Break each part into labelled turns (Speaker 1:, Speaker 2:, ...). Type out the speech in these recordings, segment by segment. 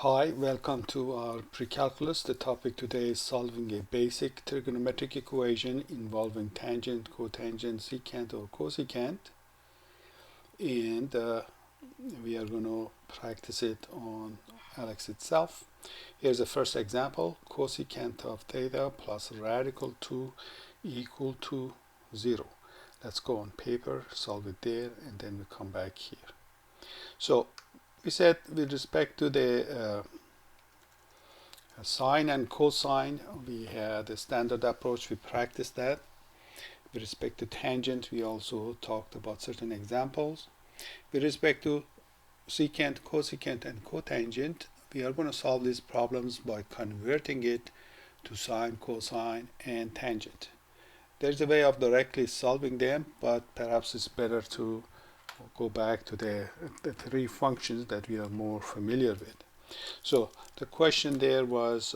Speaker 1: Hi, welcome to our pre-calculus. The topic today is solving a basic trigonometric equation involving tangent, cotangent, secant, or cosecant. And we are going to practice it on Alex itself. Here's the first example. Cosecant of theta plus radical 2 equal to 0. Let's go on paper, solve it there, and then we come back here. So we said with respect to the sine and cosine, we had a standard approach. We practiced that. With respect to tangent, we also talked about certain examples. With respect to secant, cosecant, and cotangent, we are going to solve these problems by converting it to sine, cosine, and tangent. There's a way of directly solving them, but perhaps it's better to go back to the three functions that we are more familiar with. So the question there was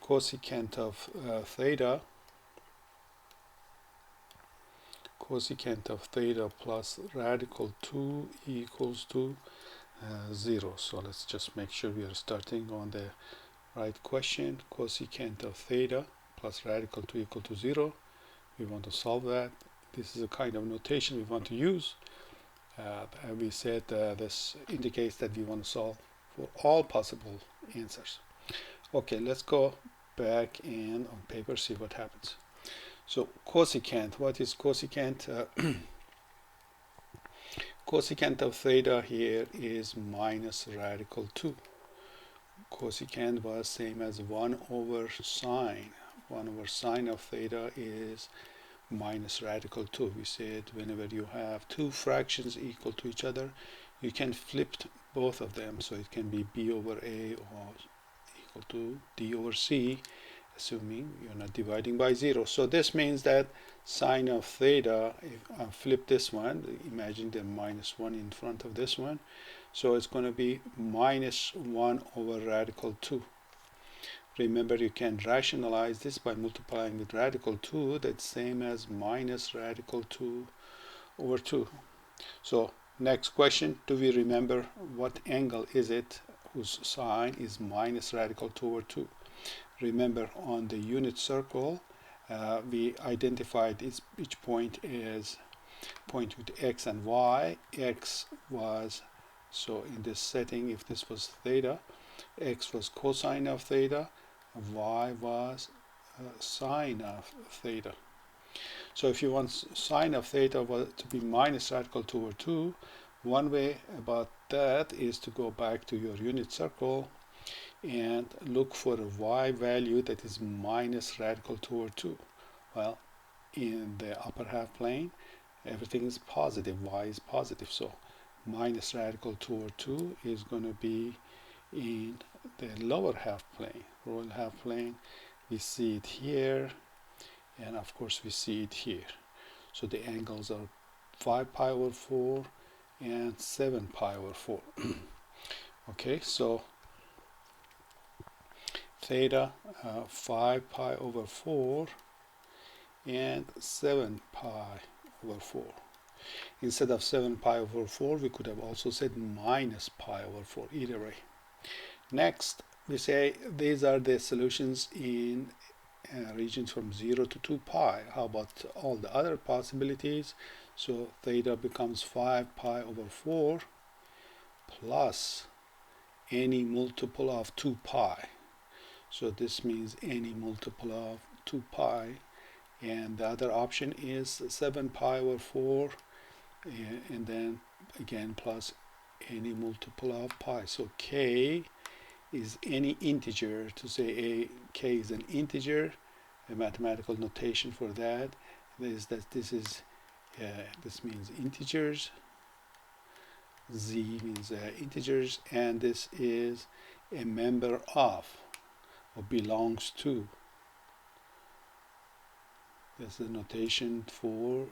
Speaker 1: cosecant of theta plus radical 2 equals to 0. So let's just make sure we are starting on the right question. Cosecant of theta plus radical 2 equal to 0. We want to solve that. This is a kind of notation we want to use. And we said this indicates that we want to solve for all possible answers. Okay, let's go back and on paper see what happens. So cosecant, what is cosecant? Cosecant of theta here is minus radical 2. Cosecant was same as 1 over sine. 1 over sine of theta is minus radical 2. We said whenever you have two fractions equal to each other, you can flip both of them, so it can be b over a or equal to d over c, assuming you're not dividing by 0. So this means that sine of theta, if I flip this one, imagine the minus 1 in front of this one, so it's going to be minus 1 over radical 2. Remember, you can rationalize this by multiplying with radical 2. That's same as minus radical 2 over 2. So next question, do we remember what angle is it whose sine is minus radical 2 over 2? Remember, on the unit circle, we identified each point as point with x and y. X was, so in this setting, if this was theta, x was cosine of theta, y was sine of theta. So if you want sine of theta to be minus radical 2 over 2, one way about that is to go back to your unit circle and look for a y value that is minus radical 2 over 2. Well, in the upper half plane, everything is positive, y is positive, so minus radical 2 over 2 is going to be in the lower half plane, royal half plane. We see it here, and of course we see it here. So the angles are 5 pi over 4 and 7 pi over 4. Okay, so theta 5 pi over 4 and 7 pi over 4. Instead of 7 pi over 4, we could have also said minus pi over 4, either way. Next, we say these are the solutions in regions from 0 to 2 pi. How about all the other possibilities? So theta becomes 5 pi over 4 plus any multiple of 2 pi. So this means any multiple of 2 pi. And the other option is 7 pi over 4 and then again plus any multiple of pi. So k is any integer. To say k is an integer, a mathematical notation for that is that this means integers, z means integers, and this is a member of or belongs to. That's the notation for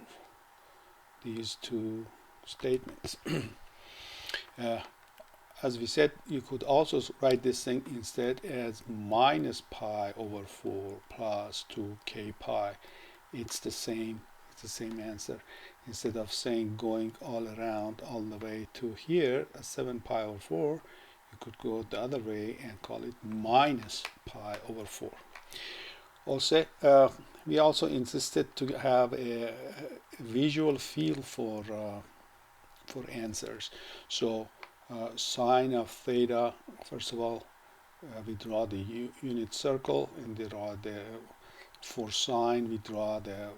Speaker 1: these two statements. As we said, you could also write this thing instead as minus pi over 4 plus 2k pi. It's the same answer. Instead of saying going all around all the way to here, 7 pi over 4, You could go the other way and call it minus pi over 4. Also, we also insisted to have a visual feel for answers. So sine of theta, first of all, we draw the unit circle, and for sine we draw the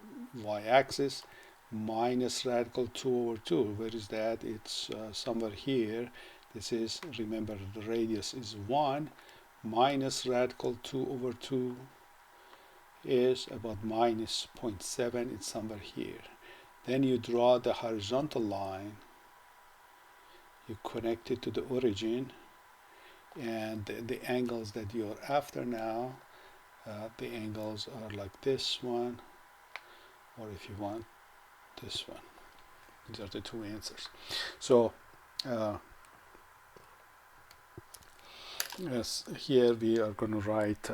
Speaker 1: y-axis, minus radical 2 over 2. Where is that? It's somewhere here. This is, remember, the radius is 1, minus radical 2 over 2 is about minus 0.7. It's somewhere here. Then you draw the horizontal line, you connect it to the origin, and the angles that you're after now, the angles are like this one, or if you want, this one. These are the two answers. So yes, here we are going to write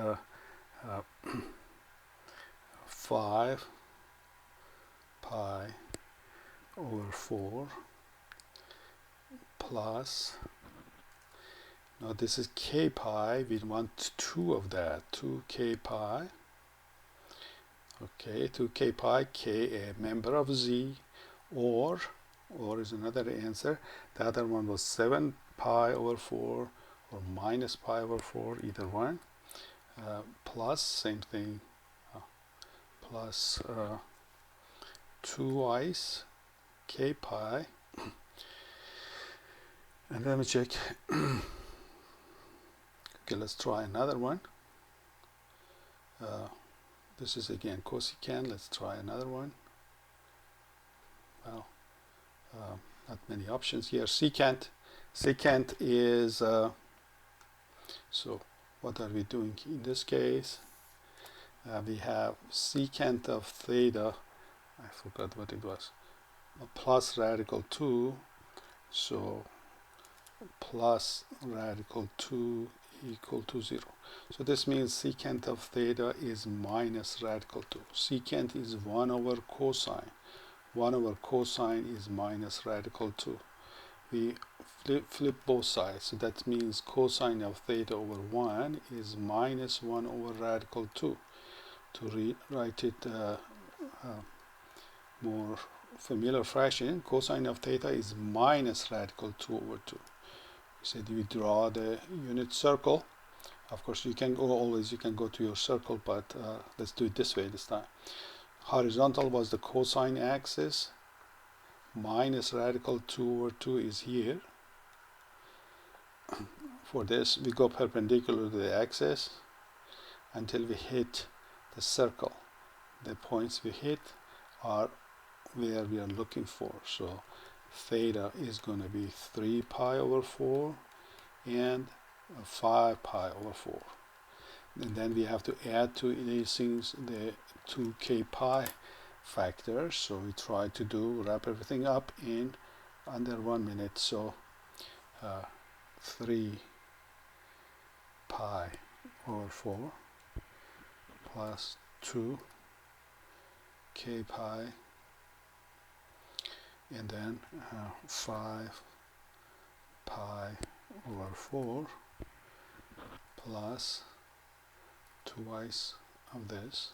Speaker 1: 5 pi over 4 plus, now this is k pi, we want 2 of that, 2k pi. Okay, 2k pi, k a member of z, or is another answer. The other one was 7 pi over 4 or minus pi over 4, either one, plus, same thing, plus 2i's k pi. And let me check. Okay, let's try another one. This is again cosecant. Let's try another one. Well, not many options here. Secant. Secant is, so what are we doing in this case? We have secant of theta, I forgot what it was, plus radical 2, so plus radical 2 equal to 0. So this means secant of theta is minus radical 2. Secant is 1 over cosine. 1 over cosine is minus radical 2. We flip both sides, so that means cosine of theta over 1 is minus 1 over radical 2. To rewrite it more familiar fashion, cosine of theta is minus radical 2 over 2. We said we draw the unit circle. Of course, you can go always, you can go to your circle, but let's do it this way this time. Horizontal was the cosine axis, minus radical 2 over 2 is here. For this, we go perpendicular to the axis until we hit the circle. The points we hit are where we are looking for. So theta is going to be 3 pi over 4 and 5 pi over 4. And then we have to add to these things the 2k pi factors. So we try to wrap everything up in under 1 minute. So 3 pi over 4 plus 2 k pi, and then 5 pi over 4 plus twice of this,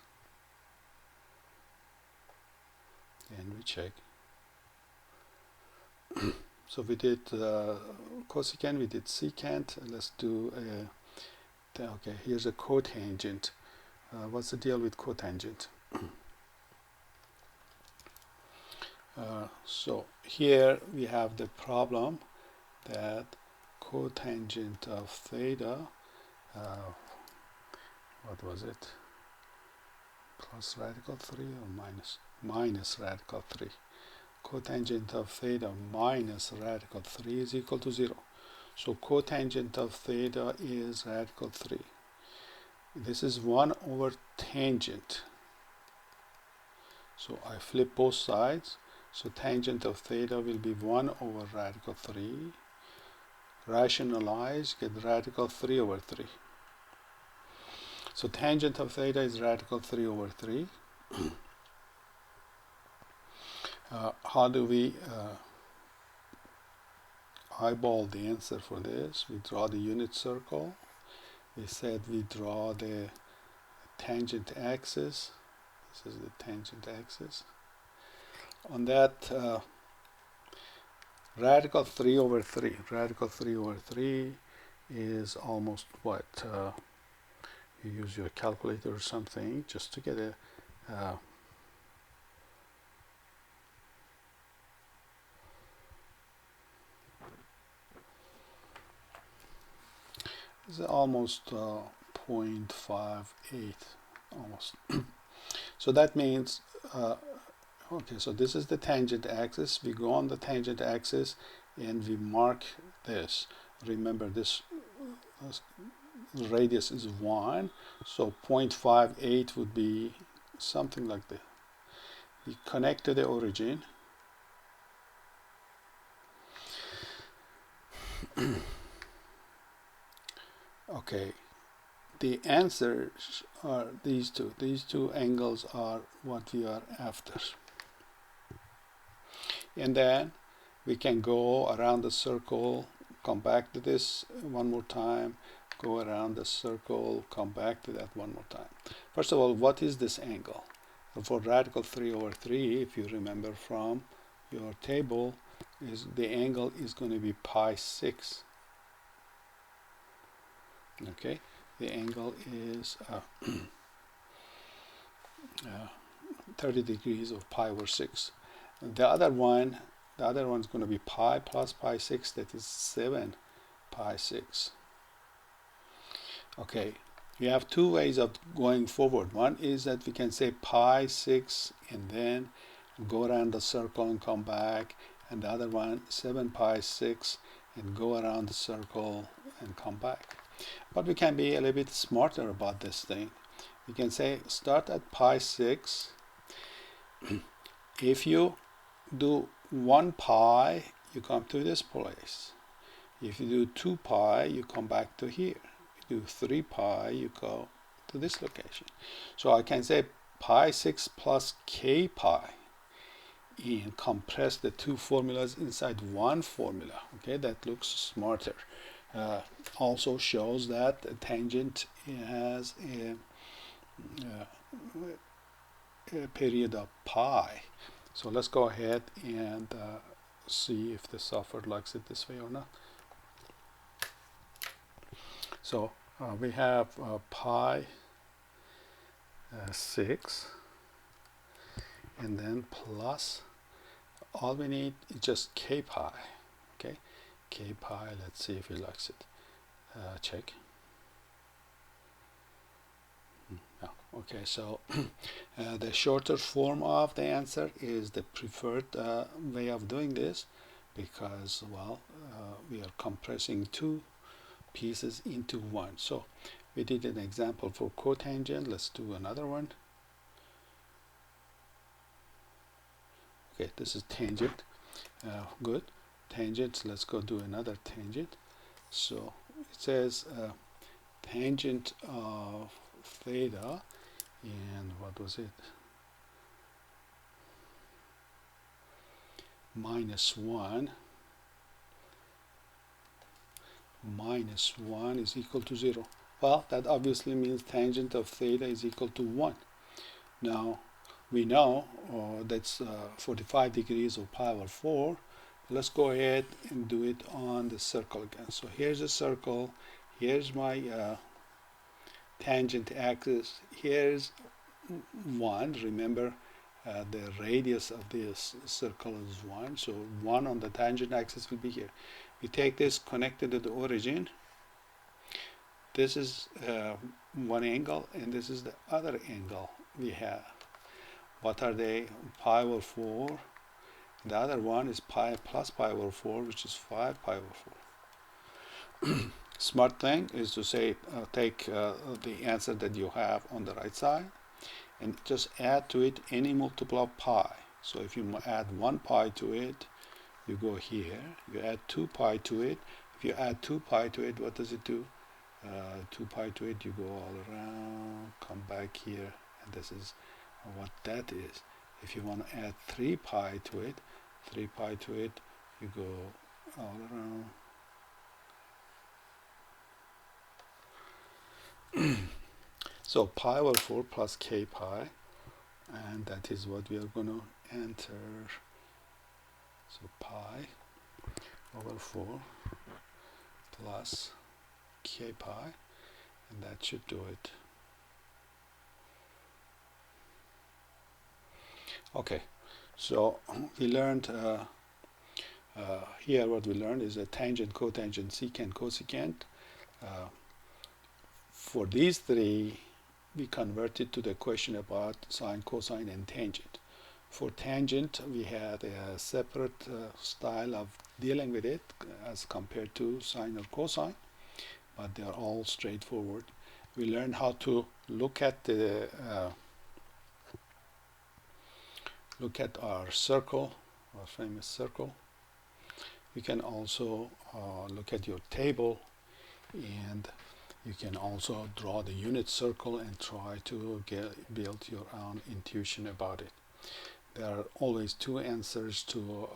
Speaker 1: and we check. So we did cosecant, we did secant. Let's do okay, here's a cotangent. What's the deal with cotangent? So here we have the problem that cotangent of theta, what was it? Plus radical 3 or minus? Minus radical 3. Cotangent of theta minus radical 3 is equal to 0. So cotangent of theta is radical 3. This is 1 over tangent. So I flip both sides. So tangent of theta will be 1 over radical 3. Rationalize, get radical 3 over 3. So tangent of theta is radical 3 over 3. How do we eyeball the answer for this. We draw the unit circle. We said we draw the tangent axis. This is the tangent axis. On that, radical 3 over 3. Radical 3 over 3 is almost what? You use your calculator or something just to get a it's almost 0.58 almost. So that means okay, so this is the tangent axis. We go on the tangent axis and we mark this. Remember, this radius is 1, so 0.58 would be something like this. We connect to the origin. Okay, the answers are these two. These two angles are what we are after. And then we can go around the circle, come back to this one more time, go around the circle, come back to that one more time. First of all, what is this angle? For radical 3 over 3, if you remember from your table, is the angle is going to be pi 6. Okay, the angle is 30 degrees of pi over 6. The other one is going to be pi plus pi 6, that is 7 pi 6. Okay, we have two ways of going forward. One is that we can say pi 6 and then go around the circle and come back, and the other one 7 pi 6 and go around the circle and come back. But we can be a little bit smarter about this thing. We can say start at pi 6. If you do 1 pi, you come to this place. If you do 2 pi, you come back to here. If you do 3 pi, you go to this location. So I can say pi 6 plus k pi and compress the two formulas inside one formula. Okay, that looks smarter. Also shows that a tangent has a period of pi. So let's go ahead and see if the software likes it this way or not. So we have pi 6 and then plus, all we need is just k pi. Okay, k pi, let's see if he likes it. Check. No. Okay, so the shorter form of the answer is the preferred way of doing this, because, well, we are compressing two pieces into one. So we did an example for cotangent. Let's do another one. Okay, this is tangent. Good. Tangent, let's go do another tangent. So it says tangent of theta, and what was it? Minus 1 is equal to 0. Well, that obviously means tangent of theta is equal to 1. Now, we know that's 45 degrees of pi over 4. Let's go ahead and do it on the circle again. So here's a circle. Here's my tangent axis. Here's 1. Remember, the radius of this circle is 1. So 1 on the tangent axis will be here. We take this connected to the origin. This is one angle, and this is the other angle we have. What are they? Pi over 4. The other one is pi plus pi over 4, which is 5 pi over 4. Smart thing is to say, take the answer that you have on the right side and just add to it any multiple of pi. So if you add 1 pi to it, you go here. You add 2 pi to it. If you add 2 pi to it, what does it do? 2 pi to it, you go all around, come back here, and this is what that is. If you want to add 3 pi to it, 3 pi to it, you go all around. So pi over 4 plus k pi, and that is what we are going to enter. So pi over 4 plus k pi, and that should do it. Okay, so we learned here what we learned is a tangent, cotangent, secant, cosecant. For these three, we converted to the question about sine, cosine, and tangent. For tangent, we had a separate style of dealing with it as compared to sine or cosine, but they are all straightforward. We learned how to look at the our circle, our famous circle. You can also look at your table, and you can also draw the unit circle and try to build your own intuition about it. There are always two answers to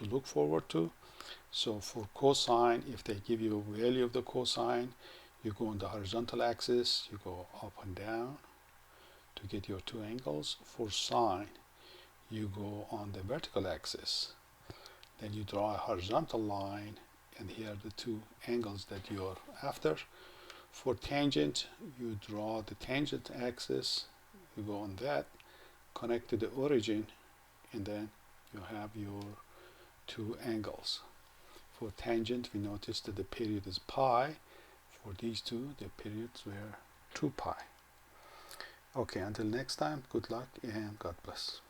Speaker 1: look forward to. So for cosine, if they give you a value of the cosine, you go on the horizontal axis, you go up and down to get your two angles. For sine, you go on the vertical axis. Then you draw a horizontal line, and here are the two angles that you're after. For tangent, you draw the tangent axis, you go on that, connect to the origin, and then you have your two angles. For tangent, we noticed that the period is pi. For these two, the periods were 2 pi. Okay, until next time, good luck and God bless.